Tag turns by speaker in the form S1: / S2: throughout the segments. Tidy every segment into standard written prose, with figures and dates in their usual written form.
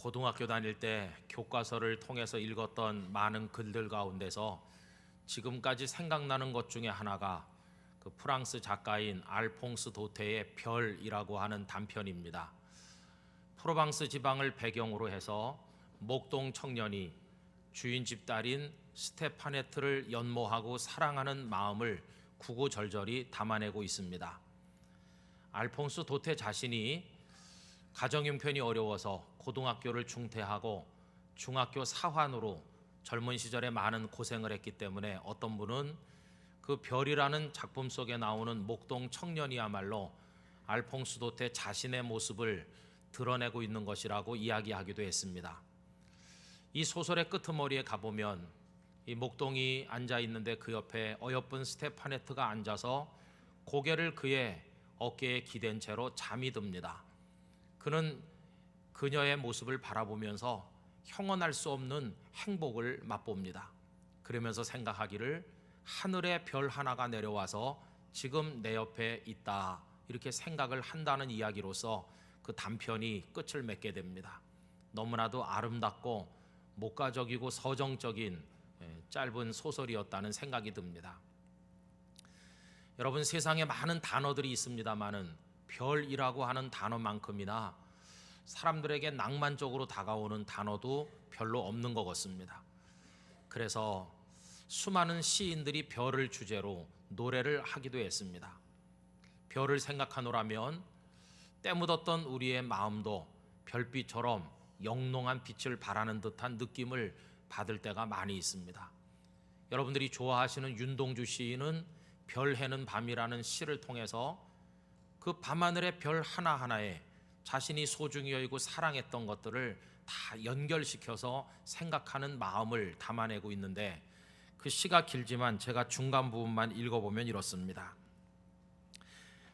S1: 고등학교 다닐 때 교과서를 통해서 읽었던 많은 글들 가운데서 지금까지 생각나는 것 중에 하나가 그 프랑스 작가인 알퐁스 도테의 별이라고 하는 단편입니다. 프로방스 지방을 배경으로 해서 목동 청년이 주인집 딸인 스테파네트를 연모하고 사랑하는 마음을 구구절절히 담아내고 있습니다. 알퐁스 도테 자신이 가정 형편이 어려워서 고등학교를 중퇴하고 중학교 사환으로 젊은 시절에 많은 고생을 했기 때문에 어떤 분은 그 별이라는 작품 속에 나오는 목동 청년이야말로 알퐁스 도테 자신의 모습을 드러내고 있는 것이라고 이야기하기도 했습니다. 이 소설의 끄트머리에 가보면 이 목동이 앉아 있는데 그 옆에 어여쁜 스테파네트가 앉아서 고개를 그의 어깨에 기댄 채로 잠이 듭니다. 그는 그녀의 모습을 바라보면서 형언할 수 없는 행복을 맛봅니다. 그러면서 생각하기를 하늘의 별 하나가 내려와서 지금 내 옆에 있다, 이렇게 생각을 한다는 이야기로서 그 단편이 끝을 맺게 됩니다. 너무나도 아름답고 목가적이고 서정적인 짧은 소설이었다는 생각이 듭니다. 여러분, 세상에 많은 단어들이 있습니다마는 별이라고 하는 단어만큼이나 사람들에게 낭만적으로 다가오는 단어도 별로 없는 것 같습니다. 그래서 수많은 시인들이 별을 주제로 노래를 하기도 했습니다. 별을 생각하노라면 때 묻었던 우리의 마음도 별빛처럼 영롱한 빛을 발하는 듯한 느낌을 받을 때가 많이 있습니다. 여러분들이 좋아하시는 윤동주 시인은 별 해는 밤이라는 시를 통해서 그 밤하늘의 별 하나하나에 자신이 소중히 여기고 사랑했던 것들을 다 연결시켜서 생각하는 마음을 담아내고 있는데, 그 시가 길지만 제가 중간 부분만 읽어보면 이렇습니다.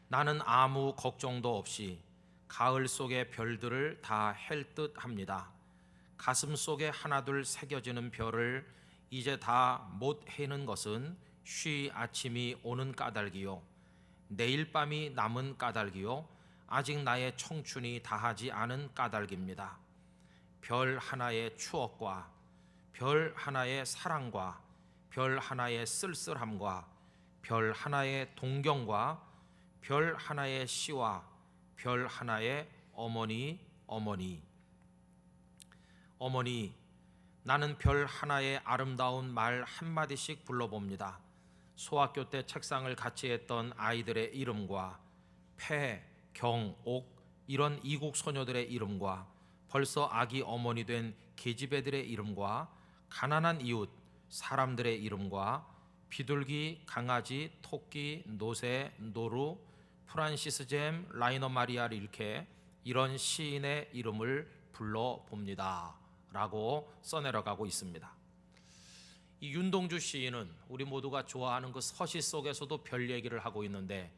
S1: 나는 아무 걱정도 없이 가을 속의 별들을 다 헬 듯 합니다. 가슴 속에 하나둘 새겨지는 별을 이제 다 못 해는 것은 쉬 아침이 오는 까닭이요, 내일 밤이 남은 까닭이요, 아직 나의 청춘이 다하지 않은 까닭입니다. 별 하나의 추억과 별 하나의 사랑과 별 하나의 쓸쓸함과 별 하나의 동경과 별 하나의 시와 별 하나의 어머니, 나는 별 하나의 아름다운 말 한마디씩 불러봅니다. 소학교 때 책상을 같이 했던 아이들의 이름과 폐, 경, 옥 이런 이국 소녀들의 이름과 벌써 아기 어머니 된 계집애들의 이름과 가난한 이웃 사람들의 이름과 비둘기, 강아지, 토끼, 노새, 노루, 프란시스 잼, 라이너 마리아 릴케 이런 시인의 이름을 불러봅니다 라고 써내려가고 있습니다. 이 윤동주 시인은 우리 모두가 좋아하는 그 서시 속에서도 별 얘기를 하고 있는데,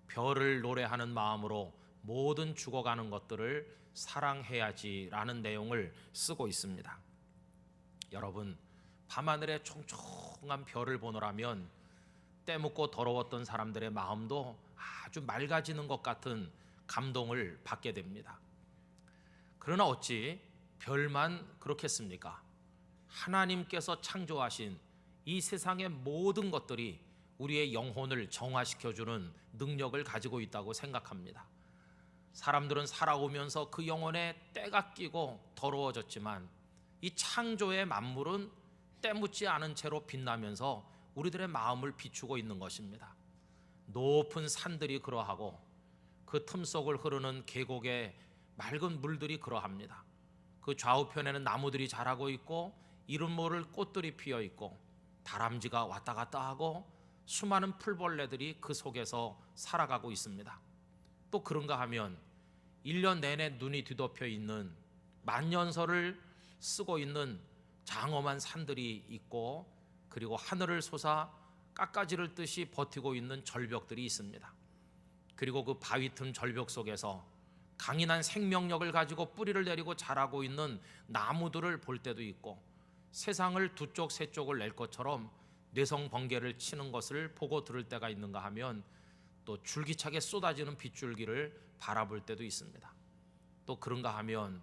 S1: 별을 노래하는 마음으로 모든 죽어가는 것들을 사랑해야지라는 내용을 쓰고 있습니다. 여러분, 밤하늘에 총총한 별을 보노라면 때묻고 더러웠던 사람들의 마음도 아주 맑아지는 것 같은 감동을 받게 됩니다. 그러나 어찌 별만 그렇겠습니까? 하나님께서 창조하신 이 세상의 모든 것들이 우리의 영혼을 정화시켜주는 능력을 가지고 있다고 생각합니다. 사람들은 살아오면서 그 영혼에 때가 끼고 더러워졌지만 이 창조의 만물은 때 묻지 않은 채로 빛나면서 우리들의 마음을 비추고 있는 것입니다. 높은 산들이 그러하고 그 틈속을 흐르는 계곡의 맑은 물들이 그러합니다. 그 좌우편에는 나무들이 자라고 있고 이름 모를 꽃들이 피어 있고 다람쥐가 왔다 갔다 하고 수많은 풀벌레들이 그 속에서 살아가고 있습니다. 또 그런가 하면 1년 내내 눈이 뒤덮여 있는 만년설을 쓰고 있는 장엄한 산들이 있고, 그리고 하늘을 솟아 깎아지를 듯이 버티고 있는 절벽들이 있습니다. 그리고 그 바위 틈 절벽 속에서 강인한 생명력을 가지고 뿌리를 내리고 자라고 있는 나무들을 볼 때도 있고, 세상을 두 쪽 세 쪽을 낼 것처럼 뇌성 번개를 치는 것을 보고 들을 때가 있는가 하면 또 줄기차게 쏟아지는 빗줄기를 바라볼 때도 있습니다. 또 그런가 하면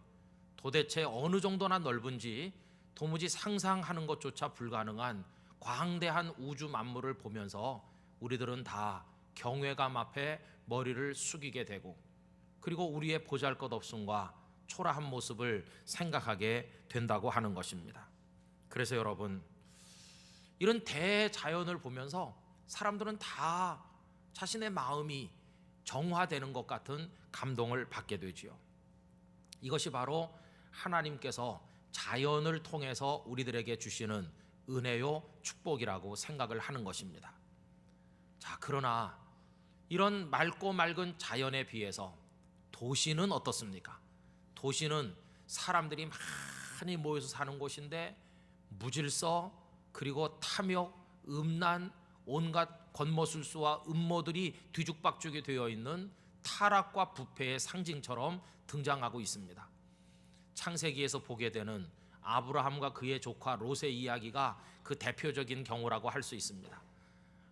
S1: 도대체 어느 정도나 넓은지 도무지 상상하는 것조차 불가능한 광대한 우주 만물을 보면서 우리들은 다 경외감 앞에 머리를 숙이게 되고, 그리고 우리의 보잘것없음과 초라한 모습을 생각하게 된다고 하는 것입니다. 그래서 여러분, 이런 대자연을 보면서 사람들은 다 자신의 마음이 정화되는 것 같은 감동을 받게 되지요. 이것이 바로 하나님께서 자연을 통해서 우리들에게 주시는 은혜요 축복이라고 생각을 하는 것입니다. 자, 그러나 이런 맑고 맑은 자연에 비해서 도시는 어떻습니까? 도시는 사람들이 많이 모여서 사는 곳인데 무질서, 그리고 탐욕, 음란, 온갖 권모술수와 음모들이 뒤죽박죽이 되어 있는 타락과 부패의 상징처럼 등장하고 있습니다. 창세기에서 보게 되는 아브라함과 그의 조카 롯의 이야기가 그 대표적인 경우라고 할 수 있습니다.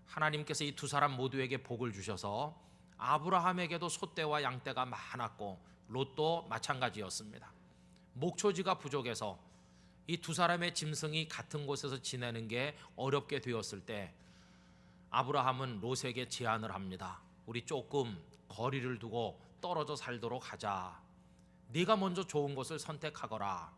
S1: 하나님께서 이 두 사람 모두에게 복을 주셔서 아브라함에게도 소떼와 양떼가 많았고 롯도 마찬가지였습니다. 목초지가 부족해서 이 두 사람의 짐승이 같은 곳에서 지내는 게 어렵게 되었을 때 아브라함은 롯에게 제안을 합니다. 우리 조금 거리를 두고 떨어져 살도록 하자. 네가 먼저 좋은 곳을 선택하거라.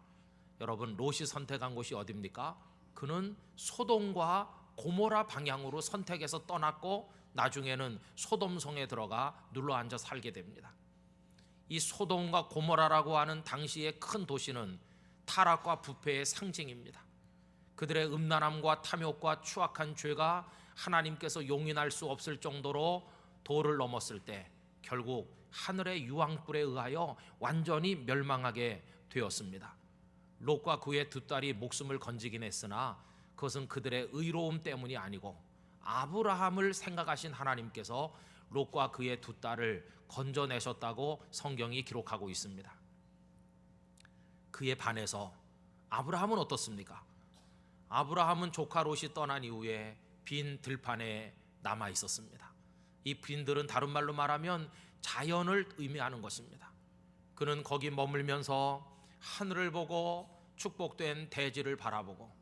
S1: 여러분, 롯이 선택한 곳이 어디입니까? 그는 소돔과 고모라 방향으로 선택해서 떠났고 나중에는 소돔성에 들어가 눌러앉아 살게 됩니다. 이 소돔과 고모라라고 하는 당시의 큰 도시는 타락과 부패의 상징입니다. 그들의 음란함과 탐욕과 추악한 죄가 하나님께서 용인할 수 없을 정도로 도를 넘었을 때 결국 하늘의 유황불에 의하여 완전히 멸망하게 되었습니다. 롯과 그의 두 딸이 목숨을 건지긴 했으나 그것은 그들의 의로움 때문이 아니고 아브라함을 생각하신 하나님께서 롯과 그의 두 딸을 건져내셨다고 성경이 기록하고 있습니다. 그에 반해서 아브라함은 어떻습니까? 아브라함은 조카 롯이 떠난 이후에 빈 들판에 남아 있었습니다. 이 빈들은 다른 말로 말하면 자연을 의미하는 것입니다. 그는 거기 머물면서 하늘을 보고 축복된 대지를 바라보고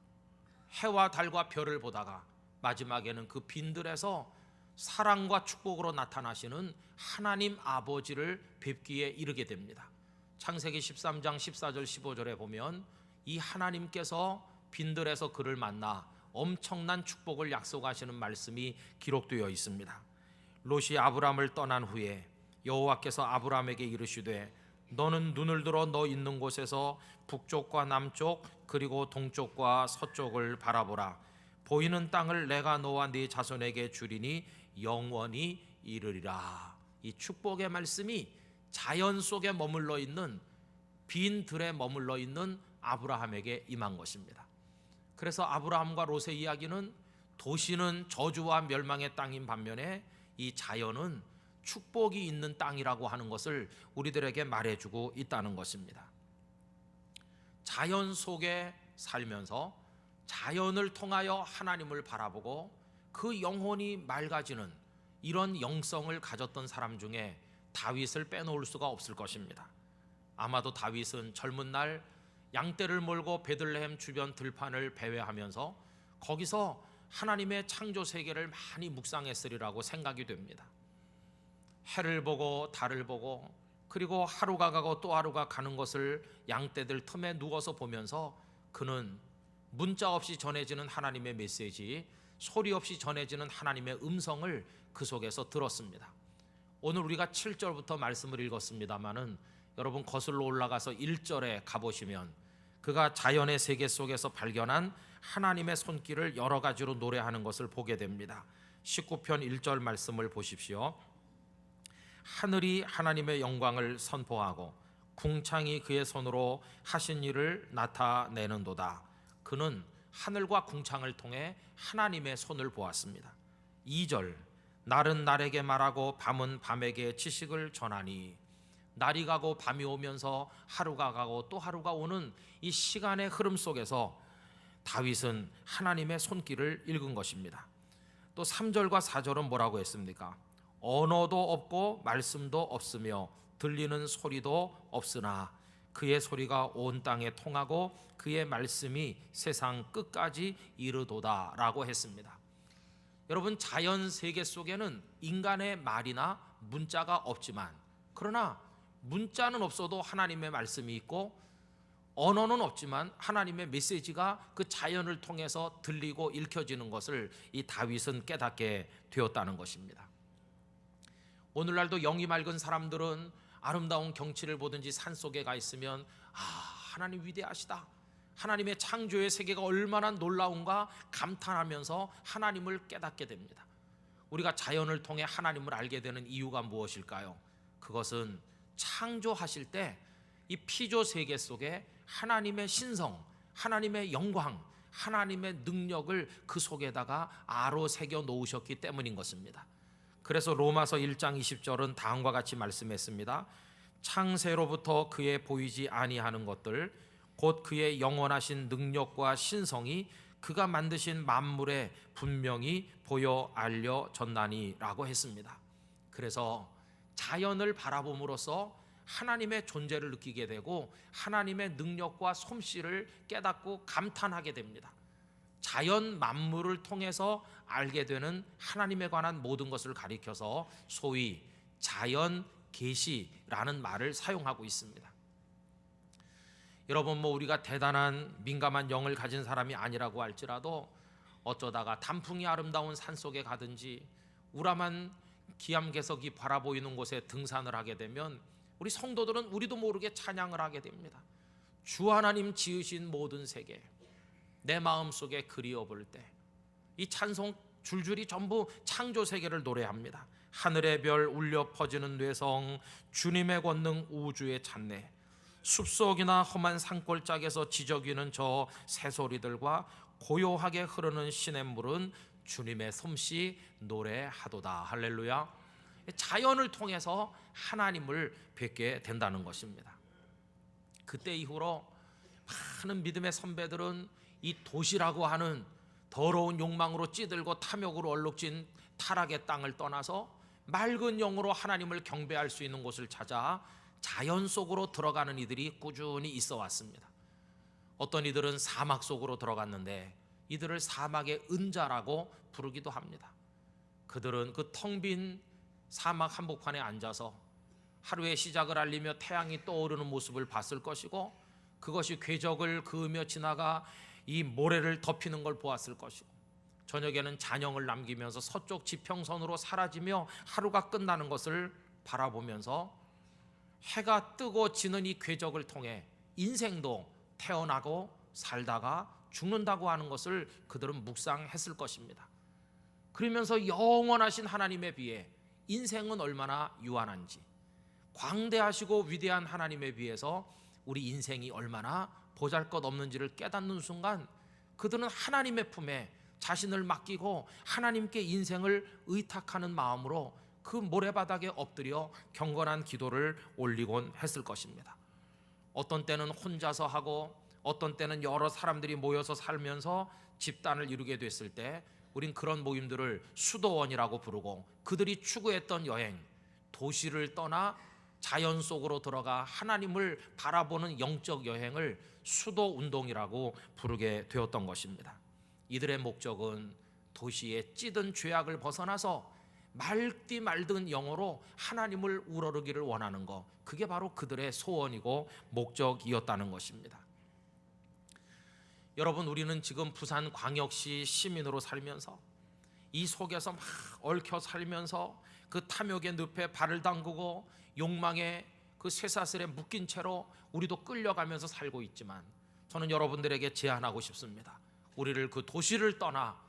S1: 해와 달과 별을 보다가 마지막에는 그 빈들에서 사랑과 축복으로 나타나시는 하나님 아버지를 뵙기에 이르게 됩니다. 창세기 13장 14절 15절에 보면 이 하나님께서 빈들에서 그를 만나 엄청난 축복을 약속하시는 말씀이 기록되어 있습니다. 롯이 아브람을 떠난 후에 여호와께서 아브람에게 이르시되 너는 눈을 들어 너 있는 곳에서 북쪽과 남쪽 그리고 동쪽과 서쪽을 바라보라. 보이는 땅을 내가 너와 네 자손에게 주리니 영원히 이르리라. 이 축복의 말씀이 자연 속에 머물러 있는 빈 들에 머물러 있는 아브라함에게 임한 것입니다. 그래서 아브라함과 롯의 이야기는 도시는 저주와 멸망의 땅인 반면에 이 자연은 축복이 있는 땅이라고 하는 것을 우리들에게 말해주고 있다는 것입니다. 자연 속에 살면서 자연을 통하여 하나님을 바라보고 그 영혼이 맑아지는 이런 영성을 가졌던 사람 중에 다윗을 빼놓을 수가 없을 것입니다. 아마도 다윗은 젊은 날 양떼를 몰고 베들레헴 주변 들판을 배회하면서 거기서 하나님의 창조 세계를 많이 묵상했으리라고 생각이 됩니다. 해를 보고 달을 보고 그리고 하루가 가고 또 하루가 가는 것을 양떼들 틈에 누워서 보면서 그는 문자 없이 전해지는 하나님의 메시지, 소리 없이 전해지는 하나님의 음성을 그 속에서 들었습니다. 오늘 우리가 7절부터 말씀을 읽었습니다마는 여러분 거슬러 올라가서 1절에 가보시면 그가 자연의 세계 속에서 발견한 하나님의 손길을 여러 가지로 노래하는 것을 보게 됩니다. 19편 1절 말씀을 보십시오. 하늘이 하나님의 영광을 선포하고 궁창이 그의 손으로 하신 일을 나타내는도다. 그는 하늘과 궁창을 통해 하나님의 손을 보았습니다. 2절 날은 날에게 말하고 밤은 밤에게 지식을 전하니. 날이 가고 밤이 오면서 하루가 가고 또 하루가 오는 이 시간의 흐름 속에서 다윗은 하나님의 손길을 읽은 것입니다. 또 3절과 4절은 뭐라고 했습니까? 언어도 없고 말씀도 없으며 들리는 소리도 없으나 그의 소리가 온 땅에 통하고 그의 말씀이 세상 끝까지 이르도다라고 했습니다. 여러분, 자연 세계 속에는 인간의 말이나 문자가 없지만, 그러나 문자는 없어도 하나님의 말씀이 있고 언어는 없지만 하나님의 메시지가 그 자연을 통해서 들리고 읽혀지는 것을 이 다윗은 깨닫게 되었다는 것입니다. 오늘날도 영이 맑은 사람들은 아름다운 경치를 보든지 산속에 가 있으면 하나님 위대하시다, 하나님의 창조의 세계가 얼마나 놀라운가 감탄하면서 하나님을 깨닫게 됩니다. 우리가 자연을 통해 하나님을 알게 되는 이유가 무엇일까요? 그것은 창조하실 때 이 피조 세계 속에 하나님의 신성, 하나님의 영광, 하나님의 능력을 그 속에다가 아로 새겨 놓으셨기 때문인 것입니다. 그래서 로마서 1장 20절은 다음과 같이 말씀했습니다. 창세로부터 그의 보이지 아니하는 것들 곧 그의 영원하신 능력과 신성이 그가 만드신 만물에 분명히 보여 알려졌나니라고 했습니다. 그래서 자연을 바라봄으로써 하나님의 존재를 느끼게 되고 하나님의 능력과 솜씨를 깨닫고 감탄하게 됩니다. 자연 만물을 통해서 알게 되는 하나님에 관한 모든 것을 가리켜서 소위 자연 계시라는 말을 사용하고 있습니다. 여러분, 우리가 대단한 민감한 영을 가진 사람이 아니라고 할지라도 어쩌다가 단풍이 아름다운 산속에 가든지 우람한 기암괴석이 바라보이는 곳에 등산을 하게 되면 우리 성도들은 우리도 모르게 찬양을 하게 됩니다. 주 하나님 지으신 모든 세계, 내 마음속에 그리워 볼 때 이 찬송 줄줄이 전부 창조 세계를 노래합니다. 하늘의 별 울려 퍼지는 뇌성, 주님의 권능 우주의 찬내, 숲속이나 험한 산골짜기에서 지저귀는 저 새소리들과 고요하게 흐르는 시냇물은 주님의 솜씨 노래하도다. 할렐루야. 자연을 통해서 하나님을 뵙게 된다는 것입니다. 그때 이후로 많은 믿음의 선배들은 이 도시라고 하는 더러운 욕망으로 찌들고 탐욕으로 얼룩진 타락의 땅을 떠나서 맑은 영으로 하나님을 경배할 수 있는 곳을 찾아 자연 속으로 들어가는 이들이 꾸준히 있어 왔습니다. 어떤 이들은 사막 속으로 들어갔는데 이들을 사막의 은자라고 부르기도 합니다. 그들은 그 텅 빈 사막 한복판에 앉아서 하루의 시작을 알리며 태양이 떠오르는 모습을 봤을 것이고, 그것이 궤적을 그으며 지나가 이 모래를 덮이는 걸 보았을 것이고, 저녁에는 잔영을 남기면서 서쪽 지평선으로 사라지며 하루가 끝나는 것을 바라보면서 해가 뜨고 지는 이 궤적을 통해 인생도 태어나고 살다가 죽는다고 하는 것을 그들은 묵상했을 것입니다. 그러면서 영원하신 하나님에 비해 인생은 얼마나 유한한지, 광대하시고 위대한 하나님에 비해서 우리 인생이 얼마나 보잘것없는지를 깨닫는 순간 그들은 하나님의 품에 자신을 맡기고 하나님께 인생을 의탁하는 마음으로 그 모래바닥에 엎드려 경건한 기도를 올리곤 했을 것입니다. 어떤 때는 혼자서 하고 어떤 때는 여러 사람들이 모여서 살면서 집단을 이루게 됐을 때 우린 그런 모임들을 수도원이라고 부르고, 그들이 추구했던 여행, 도시를 떠나 자연 속으로 들어가 하나님을 바라보는 영적 여행을 수도운동이라고 부르게 되었던 것입니다. 이들의 목적은 도시의 찌든 죄악을 벗어나서 맑디 맑은 영어로 하나님을 우러르기를 원하는 것, 그게 바로 그들의 소원이고 목적이었다는 것입니다. 여러분, 우리는 지금 부산광역시 시민으로 살면서 이 속에서 막 얽혀 살면서 그 탐욕의 늪에 발을 담그고 욕망의 그 쇠사슬에 묶인 채로 우리도 끌려가면서 살고 있지만, 저는 여러분들에게 제안하고 싶습니다. 우리를 그 도시를 떠나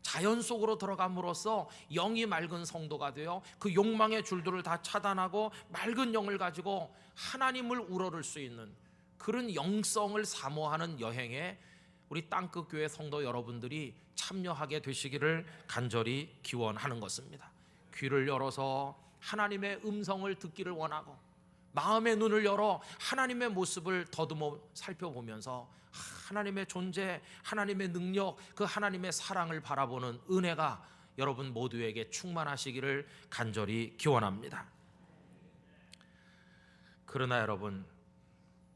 S1: 자연 속으로 들어감으로써 영이 맑은 성도가 되어 그 욕망의 줄들을 다 차단하고 맑은 영을 가지고 하나님을 우러를 수 있는 그런 영성을 사모하는 여행에 우리 땅끝교회 성도 여러분들이 참여하게 되시기를 간절히 기원하는 것입니다. 귀를 열어서 하나님의 음성을 듣기를 원하고, 마음의 눈을 열어 하나님의 모습을 더듬어 살펴보면서 하나님의 존재, 하나님의 능력, 그 하나님의 사랑을 바라보는 은혜가 여러분 모두에게 충만하시기를 간절히 기원합니다. 그러나 여러분,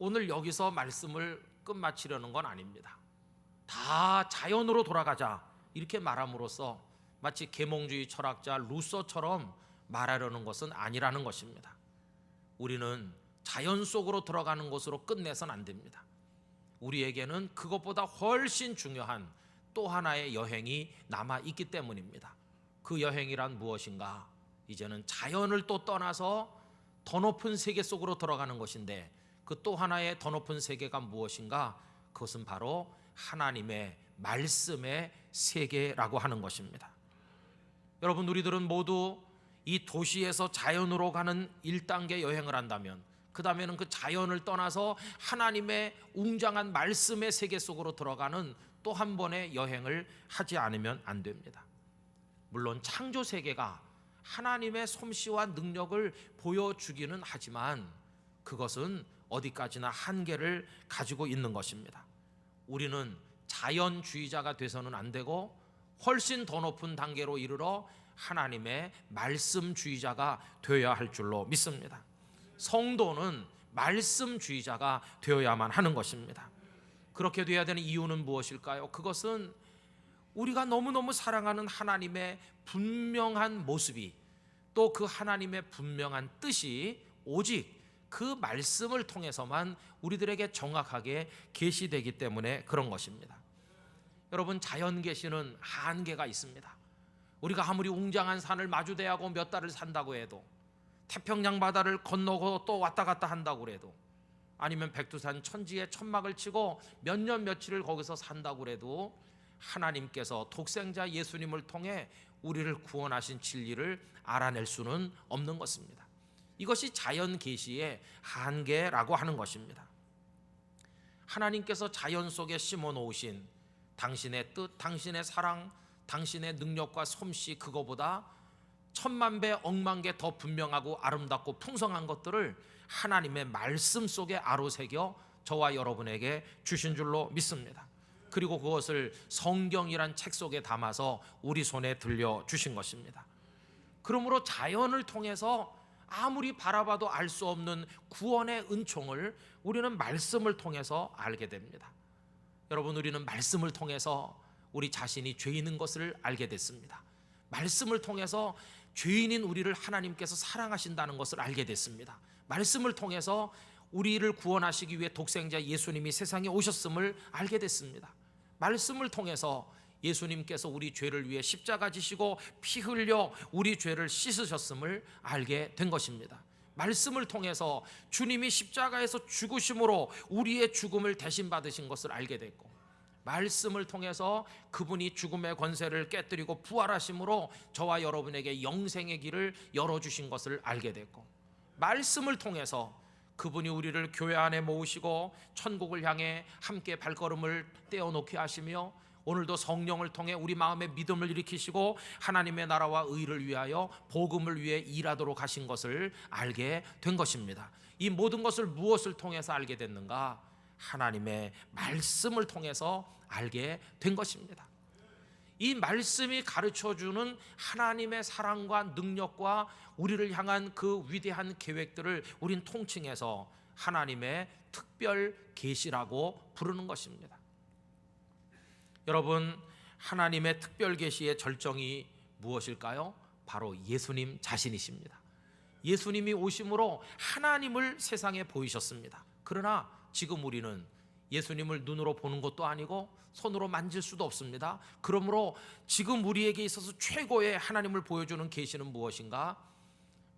S1: 오늘 여기서 말씀을 끝마치려는 건 아닙니다. 다 자연으로 돌아가자 이렇게 말함으로써 마치 계몽주의 철학자 루소처럼 말하려는 것은 아니라는 것입니다. 우리는 자연 속으로 들어가는 것으로 끝내서는 안 됩니다. 우리에게는 그것보다 훨씬 중요한 또 하나의 여행이 남아 있기 때문입니다. 그 여행이란 무엇인가? 이제는 자연을 또 떠나서 더 높은 세계 속으로 들어가는 것인데, 그 또 하나의 더 높은 세계가 무엇인가? 그것은 바로 하나님의 말씀의 세계라고 하는 것입니다. 여러분, 우리들은 모두 이 도시에서 자연으로 가는 1단계 여행을 한다면, 그 다음에는 그 자연을 떠나서 하나님의 웅장한 말씀의 세계 속으로 들어가는 또 한 번의 여행을 하지 않으면 안 됩니다. 물론 창조 세계가 하나님의 솜씨와 능력을 보여주기는 하지만 그것은 어디까지나 한계를 가지고 있는 것입니다. 우리는 자연주의자가 돼서는 안 되고 훨씬 더 높은 단계로 이르러 하나님의 말씀주의자가 되어야 할 줄로 믿습니다. 성도는 말씀주의자가 되어야만 하는 것입니다. 그렇게 되어야 되는 이유는 무엇일까요? 그것은 우리가 너무너무 사랑하는 하나님의 분명한 모습이, 또 그 하나님의 분명한 뜻이 오직 그 말씀을 통해서만 우리들에게 정확하게 계시되기 때문에 그런 것입니다. 여러분, 자연 계시는 한계가 있습니다. 우리가 아무리 웅장한 산을 마주대하고 몇 달을 산다고 해도, 태평양 바다를 건너고 또 왔다 갔다 한다고 해도, 아니면 백두산 천지에 천막을 치고 몇 년 며칠을 거기서 산다고 해도 하나님께서 독생자 예수님을 통해 우리를 구원하신 진리를 알아낼 수는 없는 것입니다. 이것이 자연 계시의 한계라고 하는 것입니다. 하나님께서 자연 속에 심어 놓으신 당신의 뜻, 당신의 사랑, 당신의 능력과 솜씨, 그거보다 천만 배, 억만 개 더 분명하고 아름답고 풍성한 것들을 하나님의 말씀 속에 아로새겨 저와 여러분에게 주신 줄로 믿습니다. 그리고 그것을 성경이란 책 속에 담아서 우리 손에 들려주신 것입니다. 그러므로 자연을 통해서 아무리 바라봐도 알 수 없는 구원의 은총을 우리는 말씀을 통해서 알게 됩니다. 여러분, 우리는 말씀을 통해서 우리 자신이 죄인인 것을 알게 됐습니다. 말씀을 통해서 죄인인 우리를 하나님께서 사랑하신다는 것을 알게 됐습니다. 말씀을 통해서 우리를 구원하시기 위해 독생자 예수님이 세상에 오셨음을 알게 됐습니다. 말씀을 통해서 예수님께서 우리 죄를 위해 십자가 지시고 피 흘려 우리 죄를 씻으셨음을 알게 된 것입니다. 말씀을 통해서 주님이 십자가에서 죽으심으로 우리의 죽음을 대신 받으신 것을 알게 됐고, 말씀을 통해서 그분이 죽음의 권세를 깨뜨리고 부활하심으로 저와 여러분에게 영생의 길을 열어주신 것을 알게 됐고, 말씀을 통해서 그분이 우리를 교회 안에 모으시고 천국을 향해 함께 발걸음을 떼어놓게 하시며 오늘도 성령을 통해 우리 마음의 믿음을 일으키시고 하나님의 나라와 의를 위하여 복음을 위해 일하도록 하신 것을 알게 된 것입니다. 이 모든 것을 무엇을 통해서 알게 됐는가? 하나님의 말씀을 통해서 알게 된 것입니다. 이 말씀이 가르쳐주는 하나님의 사랑과 능력과 우리를 향한 그 위대한 계획들을 우린 통칭해서 하나님의 특별 계시라고 부르는 것입니다. 여러분, 하나님의 특별 계시의 절정이 무엇일까요? 바로 예수님 자신이십니다. 예수님이 오심으로 하나님을 세상에 보이셨습니다. 그러나 지금 우리는 예수님을 눈으로 보는 것도 아니고 손으로 만질 수도 없습니다. 그러므로 지금 우리에게 있어서 최고의 하나님을 보여주는 계시는 무엇인가?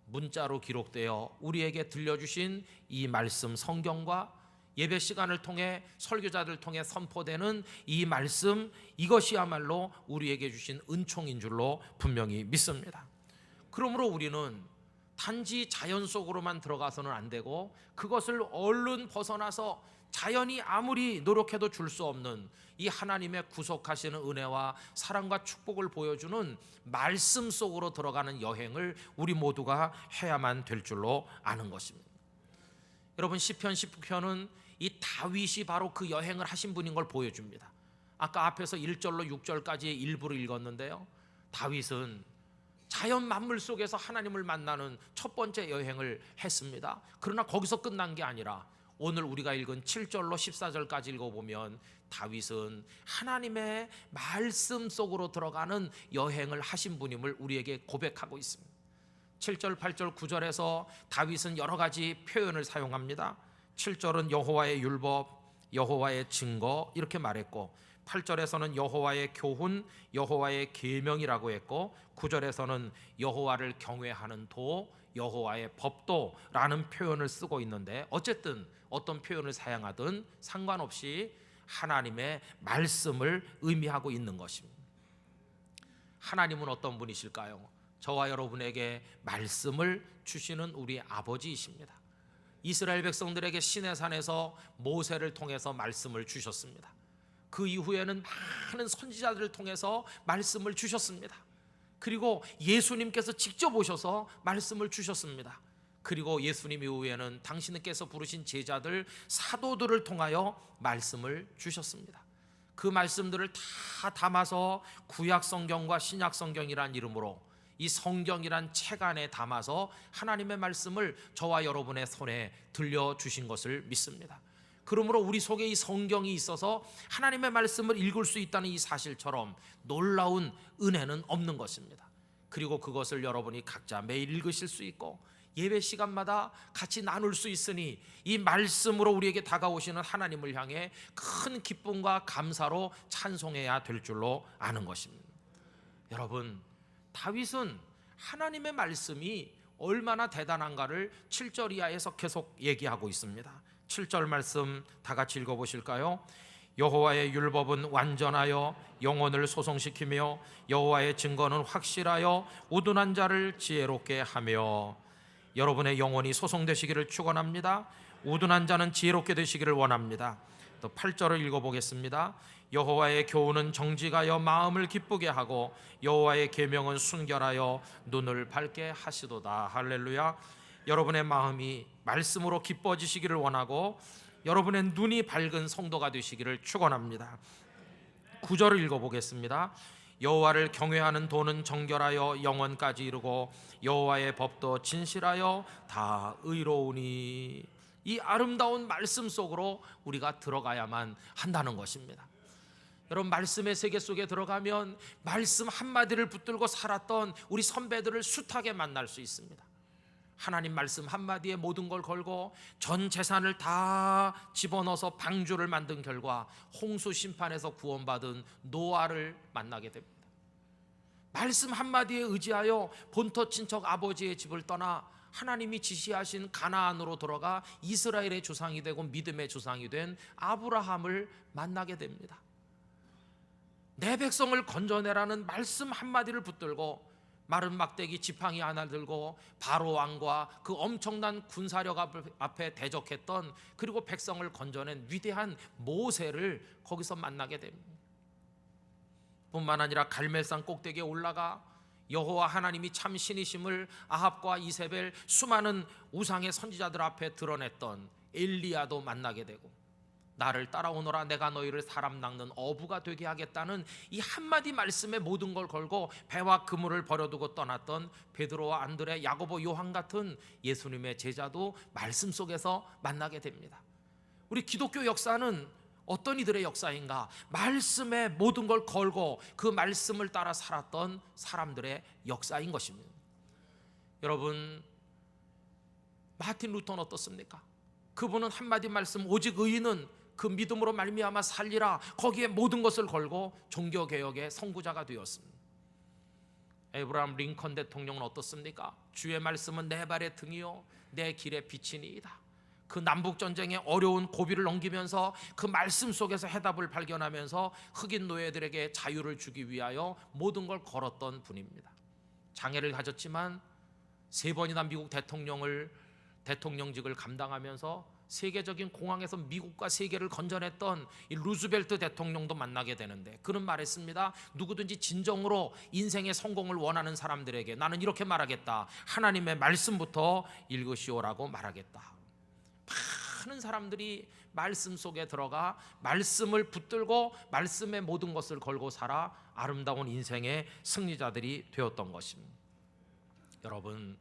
S1: 문자로 기록되어 우리에게 들려주신 이 말씀 성경과 예배 시간을 통해 설교자들 통해 선포되는 이 말씀, 이것이야말로 우리에게 주신 은총인 줄로 분명히 믿습니다. 그러므로 우리는 단지 자연 속으로만 들어가서는 안 되고, 그것을 얼른 벗어나서 자연이 아무리 노력해도 줄 수 없는 이 하나님의 구속하시는 은혜와 사랑과 축복을 보여주는 말씀 속으로 들어가는 여행을 우리 모두가 해야만 될 줄로 아는 것입니다. 여러분, 시편 19편은 이 다윗이 바로 그 여행을 하신 분인 걸 보여줍니다. 아까 앞에서 1절로 6절까지의 일부를 읽었는데요, 다윗은 자연 만물 속에서 하나님을 만나는 첫 번째 여행을 했습니다. 그러나 거기서 끝난 게 아니라 오늘 우리가 읽은 7절로 14절까지 읽어보면 다윗은 하나님의 말씀 속으로 들어가는 여행을 하신 분임을 우리에게 고백하고 있습니다. 7절, 8절, 9절에서 다윗은 여러 가지 표현을 사용합니다. 7절은 여호와의 율법, 여호와의 증거 이렇게 말했고, 8절에서는 여호와의 교훈, 여호와의 계명이라고 했고, 9절에서는 여호와를 경외하는 도, 여호와의 법도라는 표현을 쓰고 있는데, 어쨌든 어떤 표현을 사용하든 상관없이 하나님의 말씀을 의미하고 있는 것입니다. 하나님은 어떤 분이실까요? 저와 여러분에게 말씀을 주시는 우리 아버지이십니다. 이스라엘 백성들에게 시내산에서 모세를 통해서 말씀을 주셨습니다. 그 이후에는 많은 선지자들을 통해서 말씀을 주셨습니다. 그리고 예수님께서 직접 오셔서 말씀을 주셨습니다. 그리고 예수님 이후에는 당신께서 부르신 제자들, 사도들을 통하여 말씀을 주셨습니다. 그 말씀들을 다 담아서 구약 성경과 신약 성경이란 이름으로 이 성경이란 책 안에 담아서 하나님의 말씀을 저와 여러분의 손에 들려주신 것을 믿습니다. 그러므로 우리 속에 이 성경이 있어서 하나님의 말씀을 읽을 수 있다는 이 사실처럼 놀라운 은혜는 없는 것입니다. 그리고 그것을 여러분이 각자 매일 읽으실 수 있고 예배 시간마다 같이 나눌 수 있으니 이 말씀으로 우리에게 다가오시는 하나님을 향해 큰 기쁨과 감사로 찬송해야 될 줄로 아는 것입니다. 여러분, 다윗은 하나님의 말씀이 얼마나 대단한가를 7절 이하에서 계속 얘기하고 있습니다. 7절 말씀 다 같이 읽어보실까요? 여호와의 율법은 완전하여 영혼을 소성시키며 여호와의 증거는 확실하여 우둔한 자를 지혜롭게 하며. 여러분의 영혼이 소성되시기를 축원합니다. 우둔한 자는 지혜롭게 되시기를 원합니다. 또 8절을 읽어보겠습니다. 여호와의 교훈은 정직하여 마음을 기쁘게 하고 여호와의 계명은 순결하여 눈을 밝게 하시도다. 할렐루야. 여러분의 마음이 말씀으로 기뻐지시기를 원하고 여러분의 눈이 밝은 성도가 되시기를 축원합니다. 9절을 읽어보겠습니다. 여호와를 경외하는 도는 정결하여 영원까지 이르고 여호와의 법도 진실하여 다 의로우니. 이 아름다운 말씀 속으로 우리가 들어가야만 한다는 것입니다. 여러분, 말씀의 세계 속에 들어가면 말씀 한마디를 붙들고 살았던 우리 선배들을 숱하게 만날 수 있습니다. 하나님 말씀 한마디에 모든 걸 걸고 전 재산을 다 집어넣어서 방주를 만든 결과 홍수 심판에서 구원받은 노아를 만나게 됩니다. 말씀 한마디에 의지하여 본토 친척 아버지의 집을 떠나 하나님이 지시하신 가나안으로 들어가 이스라엘의 조상이 되고 믿음의 조상이 된 아브라함을 만나게 됩니다. 내 백성을 건져내라는 말씀 한마디를 붙들고 마른 막대기 지팡이 하나 들고 바로 왕과 그 엄청난 군사력 앞에 대적했던, 그리고 백성을 건져낸 위대한 모세를 거기서 만나게 됩니다. 뿐만 아니라 갈멜산 꼭대기에 올라가 여호와 하나님이 참 신이심을 아합과 이세벨 수많은 우상의 선지자들 앞에 드러냈던 엘리야도 만나게 되고, 나를 따라오너라 내가 너희를 사람 낚는 어부가 되게 하겠다는 이 한마디 말씀에 모든 걸 걸고 배와 그물을 버려두고 떠났던 베드로와 안드레, 야고보, 요한 같은 예수님의 제자도 말씀 속에서 만나게 됩니다. 우리 기독교 역사는 어떤 이들의 역사인가? 말씀에 모든 걸 걸고 그 말씀을 따라 살았던 사람들의 역사인 것입니다. 여러분, 마틴 루터는 어떻습니까? 그분은 한마디 말씀, 오직 의인은 그 믿음으로 말미암아 살리라, 거기에 모든 것을 걸고 종교개혁의 선구자가 되었습니다. 에브라함 링컨 대통령은 어떻습니까? 주의 말씀은 내 발의 등이요 내 길의 빛이니이다. 그 남북전쟁의 어려운 고비를 넘기면서 그 말씀 속에서 해답을 발견하면서 흑인 노예들에게 자유를 주기 위하여 모든 걸 걸었던 분입니다. 장애를 가졌지만 3번이나 미국 대통령직을 감당하면서 세계적인 공항에서 미국과 세계를 건져냈던 이 루즈벨트 대통령도 만나게 되는데, 그는 말했습니다. 누구든지 진정으로 인생의 성공을 원하는 사람들에게 나는 이렇게 말하겠다. 하나님의 말씀부터 읽으시오라고 말하겠다. 많은 사람들이 말씀 속에 들어가 말씀을 붙들고 말씀의 모든 것을 걸고 살아 아름다운 인생의 승리자들이 되었던 것입니다. 여러분,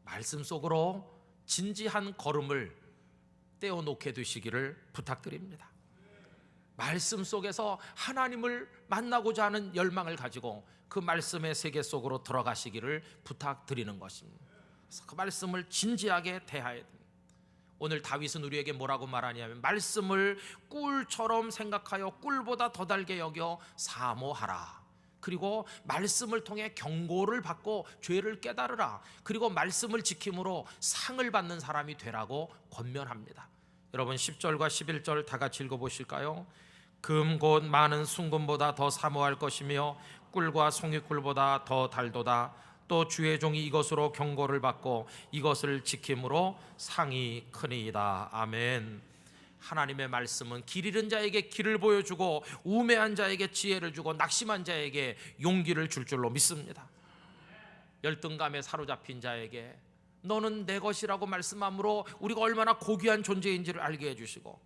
S1: 말씀 속으로 진지한 걸음을 떼어놓게 되시기를 부탁드립니다. 말씀 속에서 하나님을 만나고자 하는 열망을 가지고 그 말씀의 세계 속으로 들어가시기를 부탁드리는 것입니다. 그래서 그 말씀을 진지하게 대해야 됩니다. 오늘 다윗은 우리에게 뭐라고 말하냐면 말씀을 꿀처럼 생각하여 꿀보다 더 달게 여겨 사모하라. 그리고 말씀을 통해 경고를 받고 죄를 깨달으라. 그리고 말씀을 지킴으로 상을 받는 사람이 되라고 권면합니다. 여러분 10절과 11절 다 같이 읽어보실까요? 금 곧 많은 순금보다 더 사모할 것이며 꿀과 송이꿀보다 더 달도다. 또 주의 종이 이것으로 경고를 받고 이것을 지킴으로 상이 크니이다. 아멘. 하나님의 말씀은 길 잃은 자에게 길을 보여주고 우매한 자에게 지혜를 주고 낙심한 자에게 용기를 줄 줄로 믿습니다. 열등감에 사로잡힌 자에게 너는 내 것이라고 말씀함으로 우리가 얼마나 고귀한 존재인지를 알게 해주시고,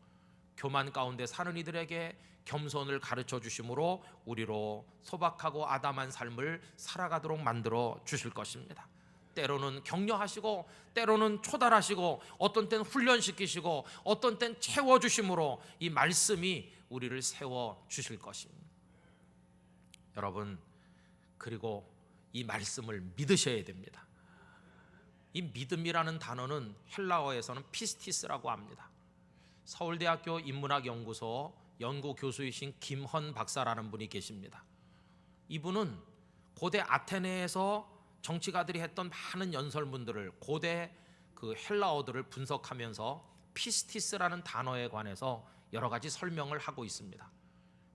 S1: 교만 가운데 사는 이들에게 겸손을 가르쳐 주심으로 우리로 소박하고 아담한 삶을 살아가도록 만들어 주실 것입니다. 때로는 격려하시고 때로는 초달하시고 어떤 때는 훈련시키시고 어떤 때는 채워주심으로 이 말씀이 우리를 세워 주실 것입니다. 여러분, 그리고 이 말씀을 믿으셔야 됩니다. 이 믿음이라는 단어는 헬라어에서는 피스티스라고 합니다. 서울대학교 인문학연구소 연구교수이신 김헌 박사라는 분이 계십니다. 이분은 고대 아테네에서 정치가들이 했던 많은 연설문들을, 고대 그 헬라어들을 분석하면서 피스티스라는 단어에 관해서 여러 가지 설명을 하고 있습니다.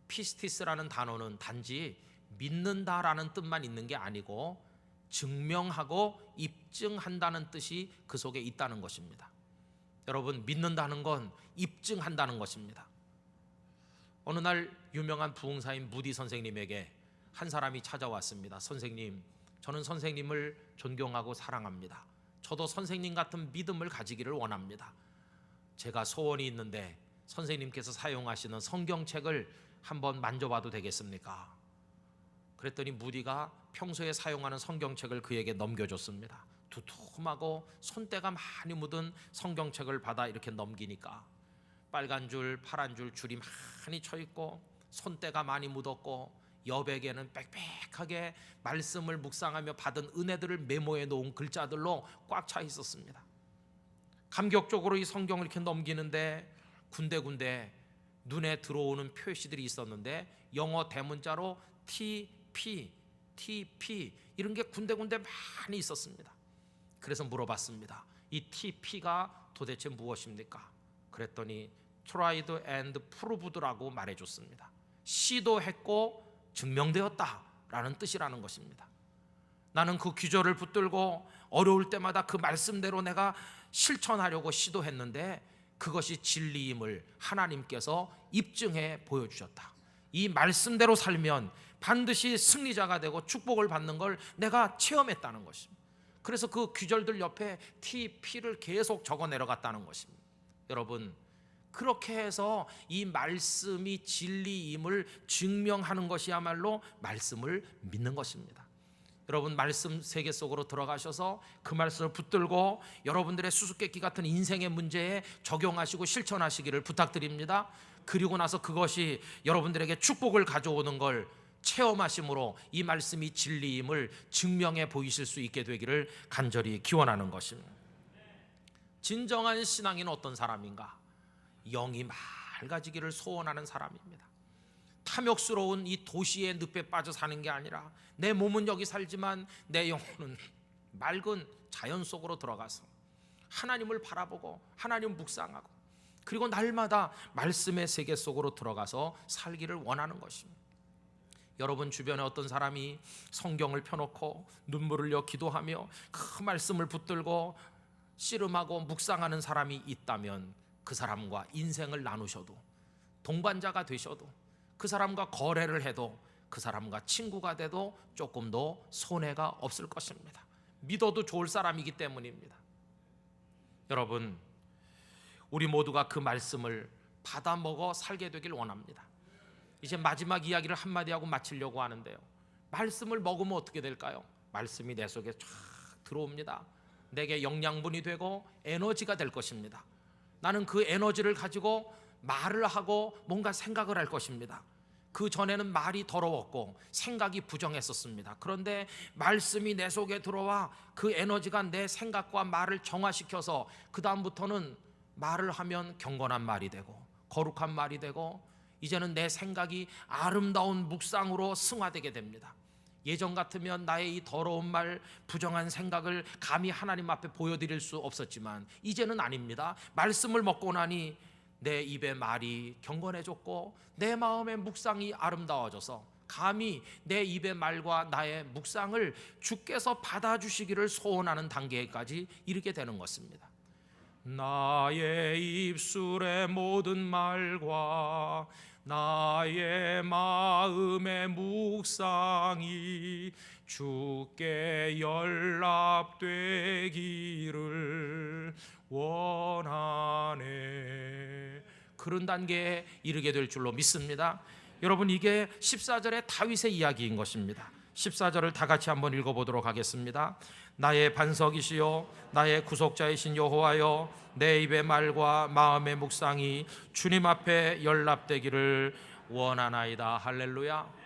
S1: 피스티스라는 단어는 단지 믿는다라는 뜻만 있는 게 아니고 증명하고 입증한다는 뜻이 그 속에 있다는 것입니다. 여러분, 믿는다는 건 입증한다는 것입니다. 어느 날 유명한 부흥사인 무디 선생님에게 한 사람이 찾아왔습니다. 선생님, 저는 선생님을 존경하고 사랑합니다. 저도 선생님 같은 믿음을 가지기를 원합니다. 제가 소원이 있는데 선생님께서 사용하시는 성경책을 한번 만져봐도 되겠습니까? 그랬더니 무디가 평소에 사용하는 성경책을 그에게 넘겨줬습니다. 두툼하고 손때가 많이 묻은 성경책을 받아 이렇게 넘기니까 빨간 줄, 파란 줄이 많이 쳐 있고 손때가 많이 묻었고 여백에는 빽빽하게 말씀을 묵상하며 받은 은혜들을 메모해 놓은 글자들로 꽉 차 있었습니다. 감격적으로 이 성경을 이렇게 넘기는데 군데군데 눈에 들어오는 표시들이 있었는데 영어 대문자로 TP 이런 게 군데군데 많이 있었습니다. 그래서 물어봤습니다. 이 TP가 도대체 무엇입니까? 그랬더니 tried and proved라고 말해줬습니다. 시도했고 증명되었다라는 뜻이라는 것입니다. 나는 그 귀절을 붙들고 어려울 때마다 그 말씀대로 내가 실천하려고 시도했는데 그것이 진리임을 하나님께서 입증해 보여주셨다. 이 말씀대로 살면 반드시 승리자가 되고 축복을 받는 걸 내가 체험했다는 것입니다. 그래서 그 귀절들 옆에 TP를 계속 적어 내려갔다는 것입니다. 여러분, 그렇게 해서 이 말씀이 진리임을 증명하는 것이야말로 말씀을 믿는 것입니다. 여러분, 말씀 세계 속으로 들어가셔서 그 말씀을 붙들고 여러분들의 수수께끼 같은 인생의 문제에 적용하시고 실천하시기를 부탁드립니다. 그리고 나서 그것이 여러분들에게 축복을 가져오는 걸 체험하심으로 이 말씀이 진리임을 증명해 보이실 수 있게 되기를 간절히 기원하는 것입니다. 진정한 신앙인은 어떤 사람인가? 영이 맑아지기를 소원하는 사람입니다. 탐욕스러운 이 도시의 늪에 빠져 사는 게 아니라 내 몸은 여기 살지만 내 영혼은 맑은 자연 속으로 들어가서 하나님을 바라보고 하나님 묵상하고 그리고 날마다 말씀의 세계 속으로 들어가서 살기를 원하는 것입니다. 여러분 주변에 어떤 사람이 성경을 펴놓고 눈물을 흘려 기도하며 그 말씀을 붙들고 씨름하고 묵상하는 사람이 있다면 그 사람과 인생을 나누셔도, 동반자가 되셔도, 그 사람과 거래를 해도, 그 사람과 친구가 돼도 조금도 손해가 없을 것입니다. 믿어도 좋을 사람이기 때문입니다. 여러분, 우리 모두가 그 말씀을 받아 먹어 살게 되길 원합니다. 이제 마지막 이야기를 한마디 하고 마치려고 하는데요, 말씀을 먹으면 어떻게 될까요? 말씀이 내 속에 쫙 들어옵니다. 내게 영양분이 되고 에너지가 될 것입니다. 나는 그 에너지를 가지고 말을 하고 뭔가 생각을 할 것입니다. 그 전에는 말이 더러웠고 생각이 부정했었습니다. 그런데 말씀이 내 속에 들어와 그 에너지가 내 생각과 말을 정화시켜서 그 다음부터는 말을 하면 경건한 말이 되고 거룩한 말이 되고 이제는 내 생각이 아름다운 묵상으로 승화되게 됩니다. 예전 같으면 나의 이 더러운 말, 부정한 생각을 감히 하나님 앞에 보여드릴 수 없었지만 이제는 아닙니다. 말씀을 먹고 나니 내 입의 말이 경건해졌고 내 마음의 묵상이 아름다워져서 감히 내 입의 말과 나의 묵상을 주께서 받아주시기를 소원하는 단계까지 이르게 되는 것입니다. 나의 입술의 모든 말과 나의 마음의 묵상이 주께 연락되기를 원하네. 그런 단계에 이르게 될 줄로 믿습니다. 여러분, 이게 14절의 다윗의 이야기인 것입니다. 14절을 다 같이 한번 읽어보도록 하겠습니다. 나의 반석이시요 나의 구속자이신 여호와여, 내 입의 말과 마음의 묵상이 주님 앞에 연락되기를 원하나이다. 할렐루야.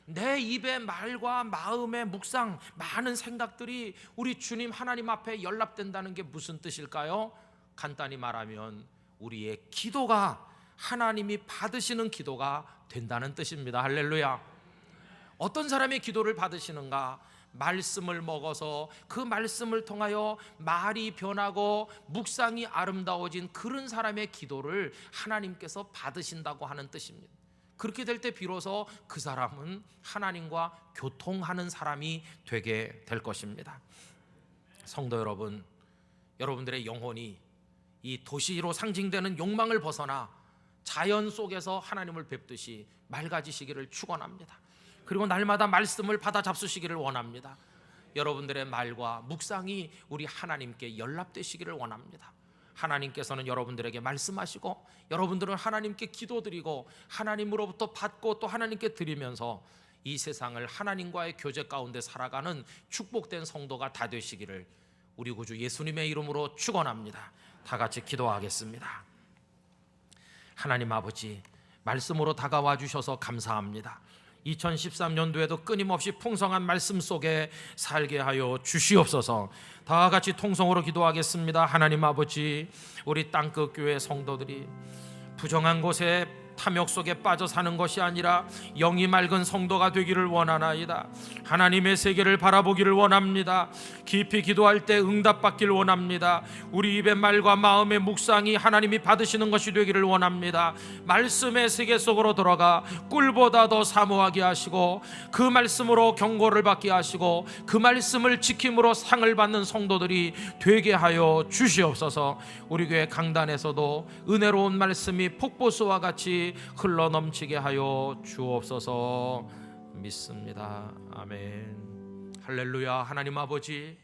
S1: 내 입의 말과 마음의 묵상, 많은 생각들이 우리 주님 하나님 앞에 연락된다는 게 무슨 뜻일까요? 간단히 말하면 우리의 기도가 하나님이 받으시는 기도가 된다는 뜻입니다. 할렐루야. 어떤 사람의 기도를 받으시는가? 말씀을 먹어서 그 말씀을 통하여 말이 변하고 묵상이 아름다워진 그런 사람의 기도를 하나님께서 받으신다고 하는 뜻입니다. 그렇게 될 때 비로소 그 사람은 하나님과 교통하는 사람이 되게 될 것입니다. 성도 여러분, 여러분들의 영혼이 이 도시로 상징되는 욕망을 벗어나 자연 속에서 하나님을 뵙듯이 맑아지시기를 축원합니다. 그리고 날마다 말씀을 받아 잡수시기를 원합니다. 여러분들의 말과 묵상이 우리 하나님께 연락되시기를 원합니다. 하나님께서는 여러분들에게 말씀하시고 여러분들은 하나님께 기도드리고 하나님으로부터 받고 또 하나님께 드리면서 이 세상을 하나님과의 교제 가운데 살아가는 축복된 성도가 다 되시기를 우리 구주 예수님의 이름으로 축원합니다. 다 같이 기도하겠습니다. 하나님 아버지, 말씀으로 다가와 주셔서 감사합니다. 2013년도에도 끊임없이 풍성한 말씀 속에 살게 하여 주시옵소서. 다 같이 통성으로 기도하겠습니다. 하나님 아버지, 우리 땅끝 교회 성도들이 부정한 곳에 탐욕 속에 빠져 사는 것이 아니라 영이 맑은 성도가 되기를 원하나이다. 하나님의 세계를 바라보기를 원합니다. 깊이 기도할 때 응답받기를 원합니다. 우리 입의 말과 마음의 묵상이 하나님이 받으시는 것이 되기를 원합니다. 말씀의 세계 속으로 들어가 꿀보다 더 사모하게 하시고 그 말씀으로 경고를 받게 하시고 그 말씀을 지킴으로 상을 받는 성도들이 되게 하여 주시옵소서. 우리 교회 강단에서도 은혜로운 말씀이 폭포수와 같이 흘러넘치게 하여 주옵소서. 믿습니다. 아멘. 할렐루야. 하나님 아버지,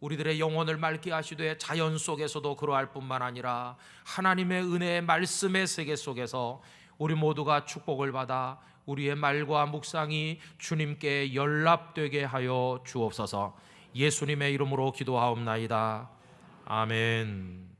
S1: 우리들의 영혼을 맑게 하시되 자연 속에서도 그러할 뿐만 아니라 하나님의 은혜의 말씀의 세계 속에서 우리 모두가 축복을 받아 우리의 말과 묵상이 주님께 연락되게 하여 주옵소서. 예수님의 이름으로 기도하옵나이다. 아멘.